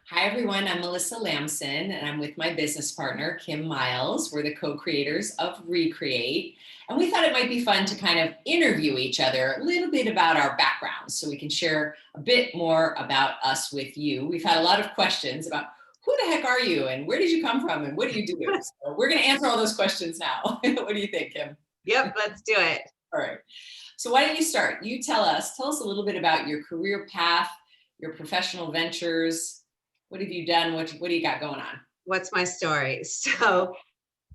Hi, everyone. I'm Melissa Lamson, and I'm with my business partner, Kim Mylls. We're the co-creators of Recreate. And we thought it might be fun to kind of interview each other a little bit about our backgrounds so we can share a bit more about us with you. We've had a lot of questions about who the heck are you and where did you come from and what do you do? So we're going to answer all those questions now. What do you think, Kim? Yep, let's do it. All right. So why don't you start? You tell us a little bit about your career path, your professional ventures. What have you done? What do you got going on? What's my story? So,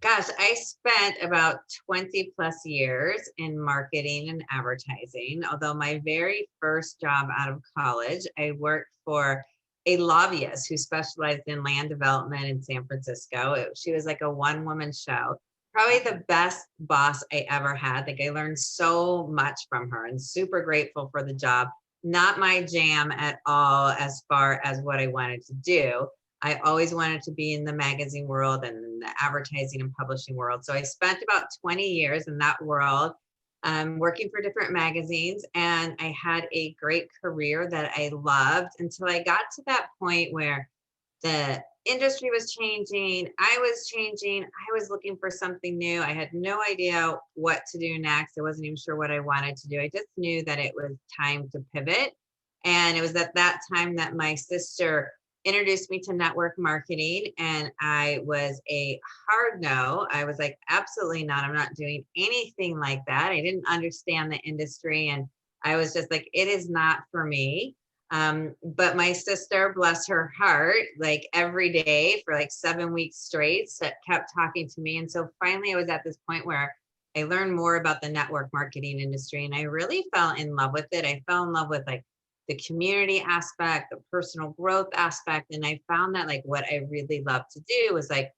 gosh, I spent about 20 plus years in marketing and advertising. Although my very first job out of college, I worked for a lobbyist who specialized in land development in San Francisco. She was like a one-woman show. Probably the best boss I ever had. Like I learned so much from her and super grateful for the job. Not my jam at all as far as what I wanted to do. I always wanted to be in the magazine world and the advertising and publishing world. So I spent about 20 years in that world, working for different magazines. And I had a great career that I loved until I got to that point where the industry was changing. I was changing. I was looking for something new. I had no idea what to do next. I wasn't even sure what I wanted to do. I just knew that it was time to pivot. And it was at that time that my sister introduced me to network marketing. And I was a hard no. I was like, absolutely not. I'm not doing anything like that. I didn't understand the industry. And I was just like, it is not for me. But my sister, bless her heart, like every day for like 7 weeks straight, kept talking to me. And so finally I was at this point where I learned more about the network marketing industry and I really fell in love with it. I fell in love with like the community aspect, the personal growth aspect. And I found that like what I really love to do was like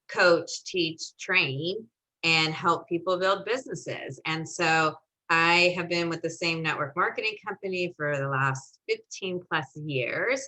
coach, teach, train, and help people build businesses. And so I have been with the same network marketing company for the last 15 plus years.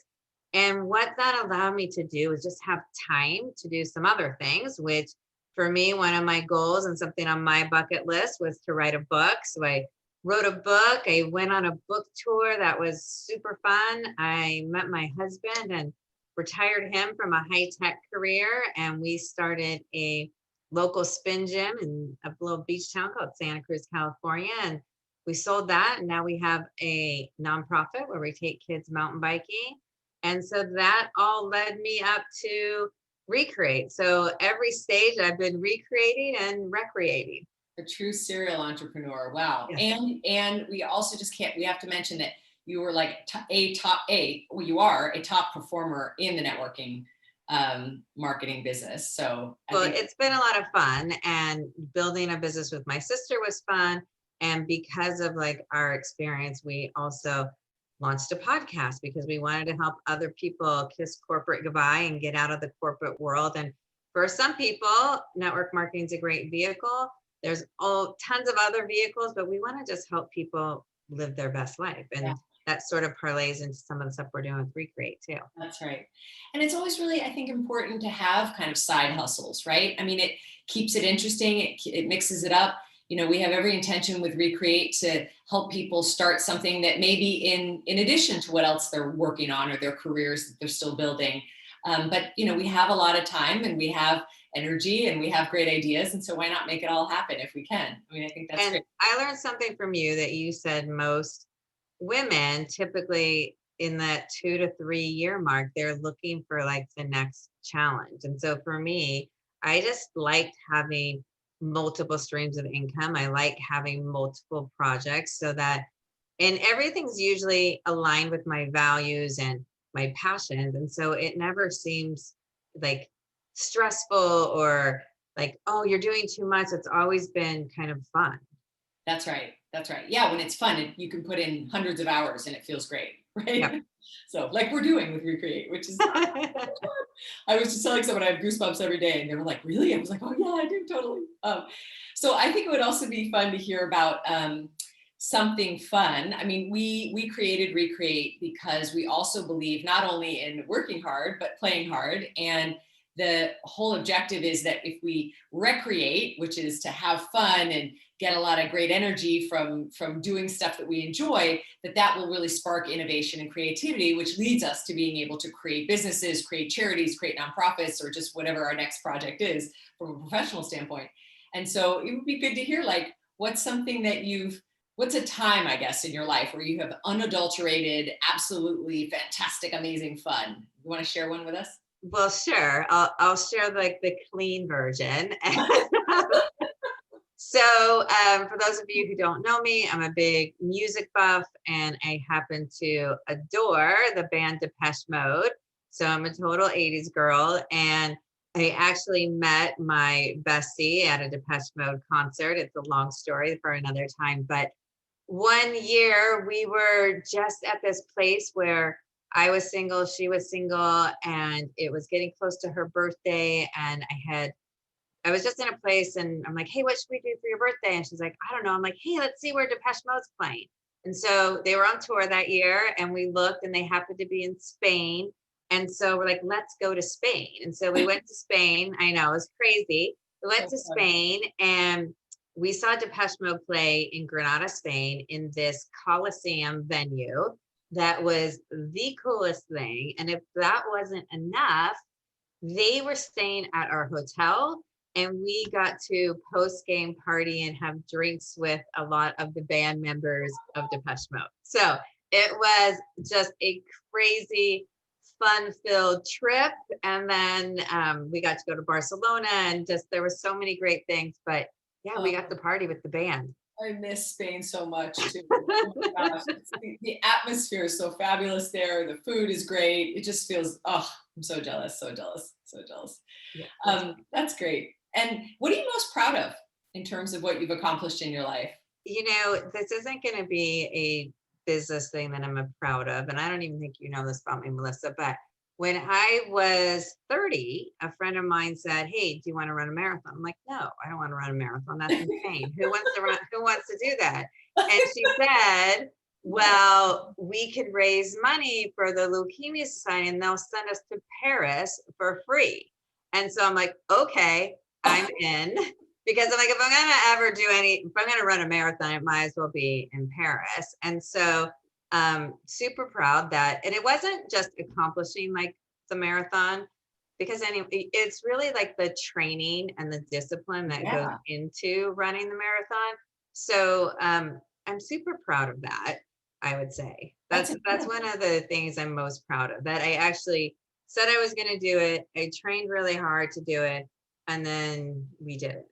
And what that allowed me to do is just have time to do some other things, which for me, one of my goals and something on my bucket list was to write a book. So I wrote a book. I went on a book tour that was super fun. I met my husband and retired him from a high-tech career. And we started a local spin gym in a little beach town called Santa Cruz, California. And we sold that. And now we have a nonprofit where we take kids mountain biking. And so that all led me up to Recreate. So every stage I've been recreating and recreating. A true serial entrepreneur. Wow. Yes. And we also just can't, we have to mention that you were like you are a top performer in the networking marketing business. So It's been a lot of fun, and building a business with my sister was fun. And because of like our experience, we also launched a podcast because we wanted to help other people kiss corporate goodbye and get out of the corporate world. And for some people, network marketing is a great vehicle. There's tons of other vehicles, but we want to just help people live their best life. And that sort of parlays into some of the stuff we're doing with Recreate too. That's right. And it's always really, I think, important to have kind of side hustles, right? I mean, it keeps it interesting. It mixes it up. You know, we have every intention with Recreate to help people start something that maybe in addition to what else they're working on or their careers that they're still building. But, you know, we have a lot of time and we have energy and we have great ideas. And so why not make it all happen if we can? I mean, I think that's great. I learned something from you that you said most women typically in that 2 to 3 year mark, they're looking for like the next challenge. And so for me, I just liked having multiple streams of income. I like having multiple projects so that, and everything's usually aligned with my values and my passions. And so it never seems like stressful or like, oh, you're doing too much. It's always been kind of fun. That's right. That's right. Yeah, when it's fun, you can put in hundreds of hours and it feels great, right? Yep. So like we're doing with Recreate, which is, I was just telling someone I have goosebumps every day and they were like, really? I was like, oh yeah, I do totally. So I think it would also be fun to hear about something fun. I mean, we created Recreate because we also believe not only in working hard, but playing hard. And the whole objective is that if we recreate, which is to have fun and get a lot of great energy from doing stuff that we enjoy, that will really spark innovation and creativity, which leads us to being able to create businesses, create charities, create nonprofits, or just whatever our next project is from a professional standpoint. And so it would be good to hear, like, what's something that what's a time, I guess, in your life where you have unadulterated, absolutely fantastic, amazing fun? You want to share one with us? Well, sure. I'll share like the clean version. So for those of you who don't know me, I'm a big music buff, and I happen to adore the band Depeche Mode. So I'm a total 80s girl, and I actually met my bestie at a Depeche Mode concert. It's a long story for another time, but one year we were just at this place where I was single, she was single, and it was getting close to her birthday. And I was just in a place, and I'm like, hey, what should we do for your birthday? And she's like, I don't know. I'm like, hey, let's see where Depeche Mode's playing. And so they were on tour that year, and we looked, and they happened to be in Spain. And so we're like, let's go to Spain. And so we went to Spain. I know, it was crazy. We went to Spain, and we saw Depeche Mode play in Granada, Spain, in this Coliseum venue. That was the coolest thing. And if that wasn't enough, they were staying at our hotel, and we got to post-game party and have drinks with a lot of the band members of Depeche Mode. So it was just a crazy, fun-filled trip. And then we got to go to Barcelona, and just there were so many great things. But yeah, we got to party with the band. I miss Spain so much too. Oh my gosh. The atmosphere is so fabulous there. The food is great. It just feels, oh, I'm so jealous, so jealous, so jealous. Yeah, that's great. And what are you most proud of in terms of what you've accomplished in your life? you know, this isn't going to be a business thing that I'm proud of. And I don't even think you know this about me, Melissa, but when I was 30, a friend of mine said, hey, do you want to run a marathon? I'm like, no, I don't want to run a marathon. That's insane. Who wants to do that? And she said, well, we could raise money for the Leukemia Society, and they'll send us to Paris for free. And so I'm like, okay, I'm in. Because I'm like, if I'm going to run a marathon, it might as well be in Paris. And so super proud that, and it wasn't just accomplishing like the marathon, because anyway, it's really like the training and the discipline that goes into running the marathon. So I'm super proud of that. I would say that's one of the things I'm most proud of, that I actually said I was going to do it. I trained really hard to do it, and then we did it.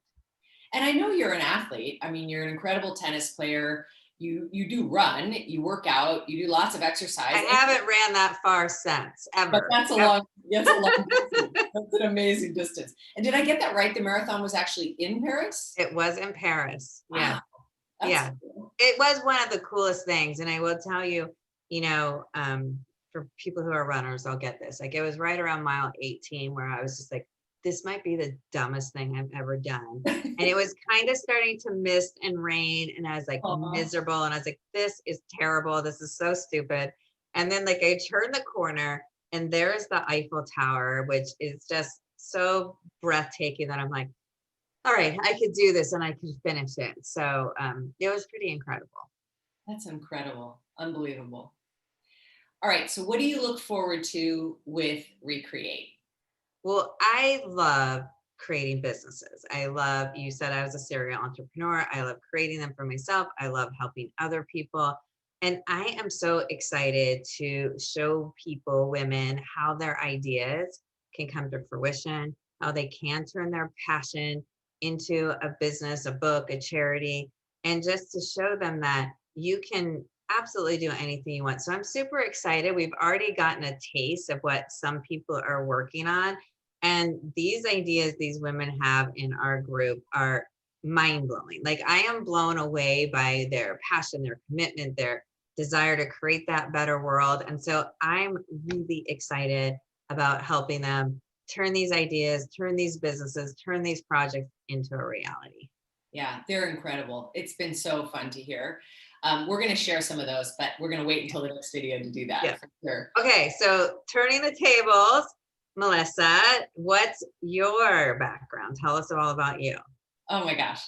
And I know you're an athlete. I mean, you're an incredible tennis player. You do run, you work out, you do lots of exercise. I haven't ran that far since, ever. But that's a long distance. That's an amazing distance. And did I get that right? The marathon was actually in Paris? It was in Paris. Yeah. Wow. Yeah. Cool. It was one of the coolest things. And I will tell you, for people who are runners, I'll get this. Like, it was right around mile 18 where I was just like, this might be the dumbest thing I've ever done. And it was kind of starting to mist and rain, and I was like miserable, and I was like, this is terrible. This is so stupid. And then like I turned the corner, and there's the Eiffel Tower, which is just so breathtaking that I'm like, all right, I could do this and I could finish it. So it was pretty incredible. That's incredible. Unbelievable. All right. So what do you look forward to with Recreate? Well, I love creating businesses. You said I was a serial entrepreneur. I love creating them for myself. I love helping other people. And I am so excited to show people, women, how their ideas can come to fruition, how they can turn their passion into a business, a book, a charity, and just to show them that you can absolutely do anything you want. So I'm super excited. We've already gotten a taste of what some people are working on. And these ideas these women have in our group are mind-blowing. Like, I am blown away by their passion, their commitment, their desire to create that better world. And so I'm really excited about helping them turn these ideas, turn these businesses, turn these projects into a reality. Yeah, they're incredible. It's been so fun to hear. We're going to share some of those, but we're going to wait until the next video to do that. Yeah. For sure. Okay, so turning the tables. Melissa, what's your background? Tell us all about you. Oh my gosh.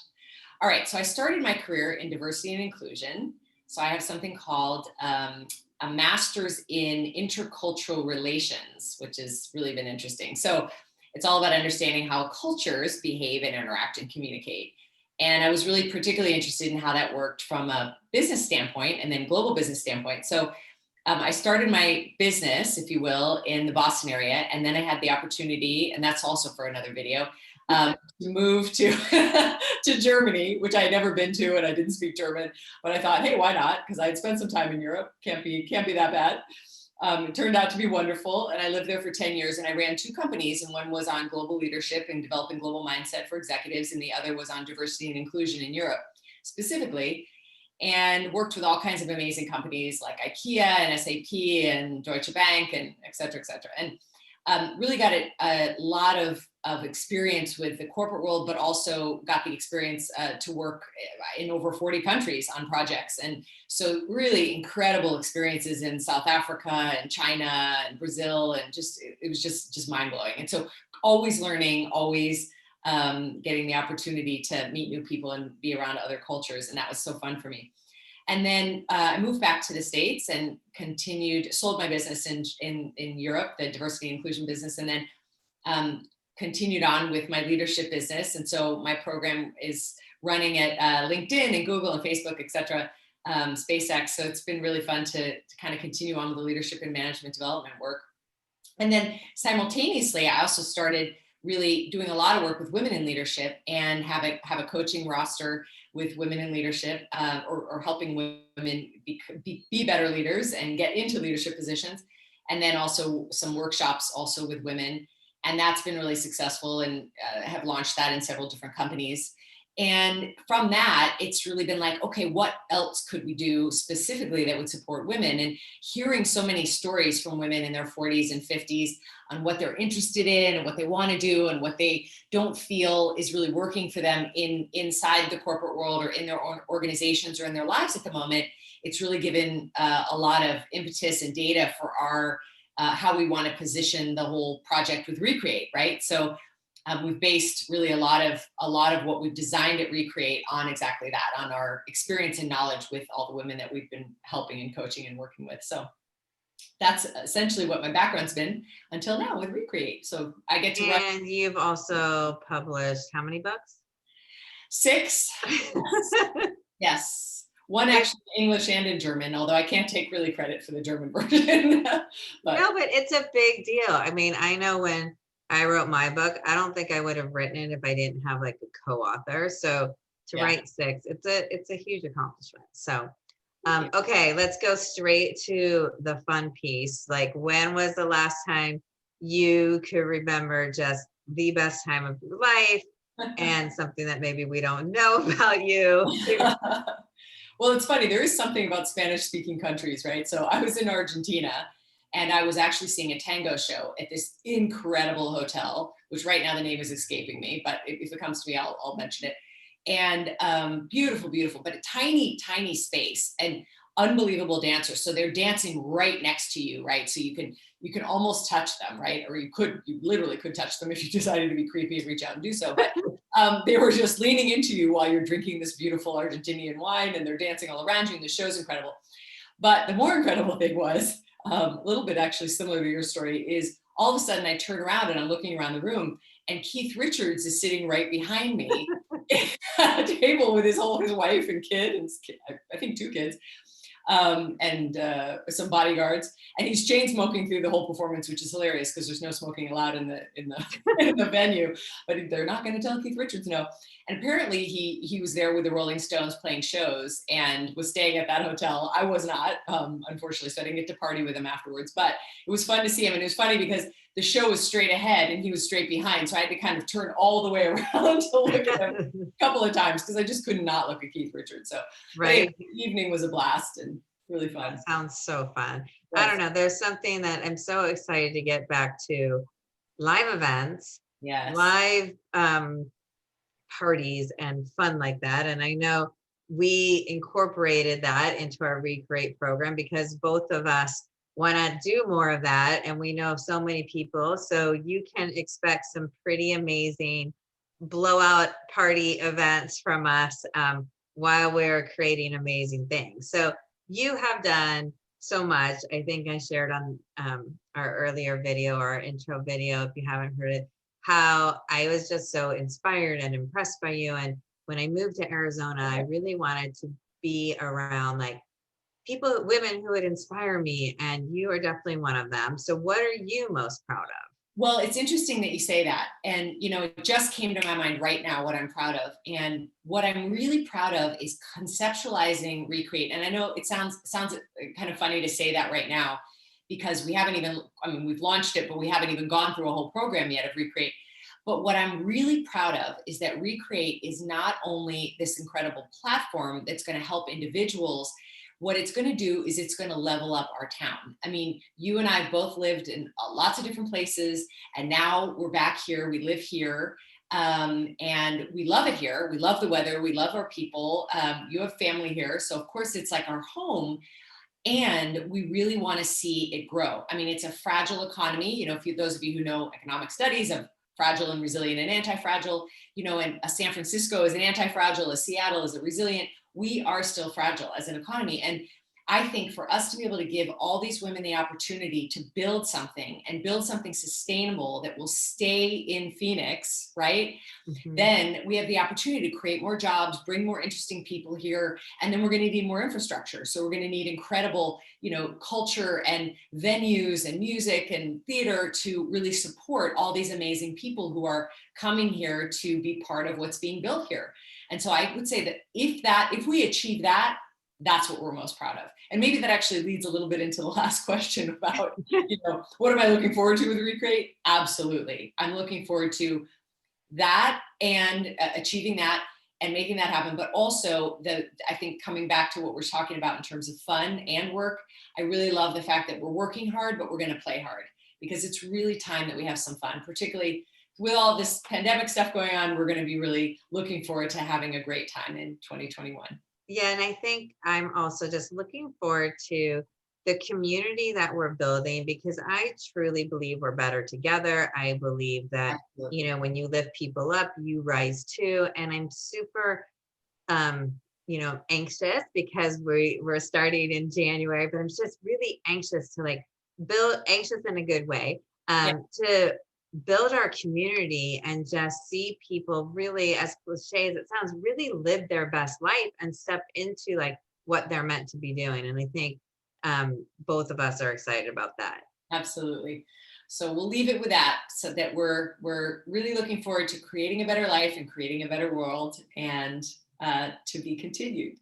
All right. So I started my career in diversity and inclusion. So I have something called a master's in intercultural relations, which has really been interesting. So it's all about understanding how cultures behave and interact and communicate. And I was really particularly interested in how that worked from a business standpoint and then global business standpoint. So I started my business, if you will, in the Boston area. And then I had the opportunity, and that's also for another video, to move to, to Germany, which I had never been to, and I didn't speak German. But I thought, hey, why not? Because I had spent some time in Europe. Can't be that bad. It turned out to be wonderful. And I lived there for 10 years and I ran two companies. And one was on global leadership and developing global mindset for executives. And the other was on diversity and inclusion in Europe specifically. And worked with all kinds of amazing companies like IKEA and SAP and Deutsche Bank and et cetera, and really got a lot of experience with the corporate world, but also got the experience to work in over 40 countries on projects. And so really incredible experiences in South Africa and China and Brazil, and it was just mind blowing. And so always learning, always getting the opportunity to meet new people and be around other cultures. And that was so fun for me. And then I moved back to the States and sold my business in Europe, the diversity and inclusion business, and then continued on with my leadership business. And so my program is running at LinkedIn and Google and Facebook, et cetera, SpaceX. So it's been really fun to kind of continue on with the leadership and management development work. And then simultaneously, I also started really doing a lot of work with women in leadership and have a coaching roster with women in leadership, or helping women be better leaders and get into leadership positions. And then also some workshops also with women. And that's been really successful, and have launched that in several different companies. And from that, it's really been like, okay, what else could we do specifically that would support women? And hearing so many stories from women in their 40s and 50s on what they're interested in and what they want to do and what they don't feel is really working for them inside the corporate world or in their own organizations or in their lives at the moment, it's really given a lot of impetus and data for our how we want to position the whole project with Recreate, right? So we've based really a lot of what we've designed at Recreate on exactly that, on our experience and knowledge with all the women that we've been helping and coaching and working with. So that's essentially what my background's been until now with Recreate. So I get to And you've also published how many books? 6. Yes. One actually in English and in German, although I can't take really credit for the German version. No, but it's a big deal. I mean, I know when I wrote my book, I don't think I would have written it if I didn't have like a co-author. So to write 6, it's a huge accomplishment. So okay, let's go straight to the fun piece. Like, when was the last time you could remember just the best time of your life and something that maybe we don't know about you? Well, it's funny. There is something about Spanish speaking countries, right? So I was in Argentina and I was actually seeing a tango show at this incredible hotel, which right now the name is escaping me, but if it comes to me, I'll mention it. And beautiful, but a tiny, tiny space and unbelievable dancers. So they're dancing right next to you, right? So you can almost touch them, right? Or you literally could touch them if you decided to be creepy and reach out and do so. But they were just leaning into you while you're drinking this beautiful Argentinian wine, and they're dancing all around you, and the show's incredible. But the more incredible thing was, a little bit actually similar to your story, is all of a sudden I turn around and I'm looking around the room, and Keith Richards is sitting right behind me at a table with his wife and kid, and I think 2 kids, and some bodyguards, and he's chain smoking through the whole performance, which is hilarious because there's no smoking allowed in the venue. But they're not going to tell Keith Richards no. And apparently he was there with the Rolling Stones playing shows and was staying at that hotel. I was not, unfortunately, so I didn't get to party with him afterwards. But it was fun to see him, and it was funny because the show was straight ahead and he was straight behind, so I had to kind of turn all the way around to look at him a couple of times because I just could not look at Keith Richards. So right, the evening was a blast and really fun. That sounds so fun. Yes. I don't know. There's something that I'm so excited to get back to: live events, live parties, and fun like that. And I know we incorporated that into our Recreate program because both of us want to do more of that. And we know so many people. So you can expect some pretty amazing blowout party events from us while we're creating amazing things. So you have done so much. I think I shared on our earlier video, our intro video, if you haven't heard it, how I was just so inspired and impressed by you. And when I moved to Arizona, I really wanted to be around like people, women who would inspire me, and you are definitely one of them. So what are you most proud of? Well, it's interesting that you say that. And, it just came to my mind right now what I'm proud of. And what I'm really proud of is conceptualizing Recreate. And I know it sounds kind of funny to say that right now because we haven't even, I mean, we've launched it, but we haven't even gone through a whole program yet of Recreate. But what I'm really proud of is that Recreate is not only this incredible platform that's going to help individuals. What it's going to do is it's going to level up our town. I mean, you and I both lived in lots of different places, and now we're back here. We live here, and we love it here. We love the weather. We love our people. You have family here, so of course it's like our home. And we really want to see it grow. I mean, it's a fragile economy. If those of you who know economic studies of fragile and resilient and anti-fragile, and a San Francisco is an anti-fragile, a Seattle is a resilient. We are still fragile as an economy. And I think for us to be able to give all these women the opportunity to build something and build something sustainable that will stay in Phoenix, right? Then we have the opportunity to create more jobs, bring more interesting people here, and then we're going to need more infrastructure. So we're going to need incredible, culture and venues and music and theater to really support all these amazing people who are coming here to be part of what's being built here. And so I would say that if we achieve that, that's what we're most proud of. And maybe that actually leads a little bit into the last question about, what am I looking forward to with Recreate? Absolutely. I'm looking forward to that and achieving that and making that happen. But also I think coming back to what we're talking about in terms of fun and work, I really love the fact that we're working hard, but we're going to play hard because it's really time that we have some fun, particularly with all this pandemic stuff going on. We're going to be really looking forward to having a great time in 2021. Yeah, and I think I'm also just looking forward to the community that we're building because I truly believe we're better together. I believe that, Absolutely. when you lift people up, you rise too. And I'm super anxious because we're starting in January, but I'm just really anxious to like build anxious in a good way, Yeah. to build our community and just see people really, as cliche as it sounds, really live their best life and step into like what they're meant to be doing. And I think both of us are excited about that. Absolutely. So we'll leave it with that so that we're really looking forward to creating a better life and creating a better world and to be continued.